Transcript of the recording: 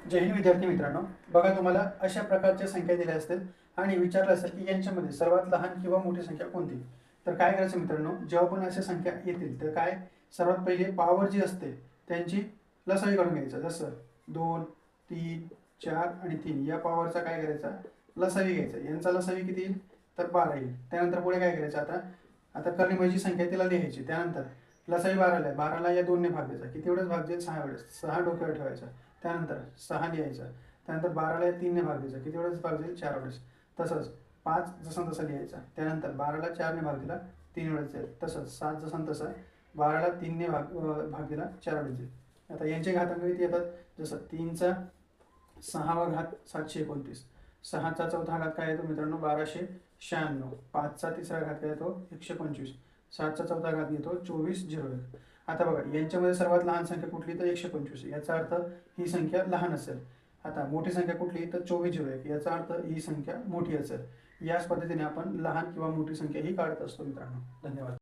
जय हिंद विद्यार्थी मित्रांनो, बघा तुम्हाला अशा प्रकारच्या संख्या दिल्या असतील आणि विचारलं असेल की यांच्यामध्ये सर्वात लहान किंवा मोठी संख्या कोणती. तर काय करायचं मित्रांनो, जेव्हा पण अशा संख्या येतील तर काय सर्वात पहिले पॉवर जी असते त्यांची लसावी काढून घ्यायचा. जसं 2, 3, 4 आणि 3 या पॉवरचा काय करायचा लसावी घ्यायचा. यांचा लसावी किती येईल तर 12 येईल. त्यानंतर पुढे काय करायचं, आता आता कर्णिमाची संख्या तिला लिहायची. त्यानंतर लसावी 12ला आहे, 12ला या 2ने भाग द्यायचा. किती वेळेस भाग देईल 6 वेळेस. 6 डोक्यावर ठेवायचा. त्यानंतर 6 लिहायचा. त्यानंतर 12ला 3ने भाग द्यायचा. किती वेळेस भाग देईल 4 वेळेस. तसंच 5 जसा तसा लिहायचा. त्यानंतर 12ला 4ने भाग दिला 3 वेळेस जाईल. तसंच 7 जसा तसा 12ला 3ने भाग दिला 4 वेळेस जाईल. आता यांचे घातांक किती येतात, जसं 3चा 6वा घात 729, 6चा चौथा घात काय येतो मित्रांनो 1296, 5चा तिसरा घात काय येतो 125, 7चा चौथा घात येतो 2401. आता बघा यांच्यामध्ये सर्वात लहान संख्या कुठली तर 125, याचा अर्थ ही संख्या लहान असेल. आता मोठी संख्या कुठली तर 2401, याचा अर्थ ही संख्या मोठी असेल. याच पद्धतीने आपण लहान किंवा मोठी संख्या ही काढत असतो मित्रांनो. धन्यवाद.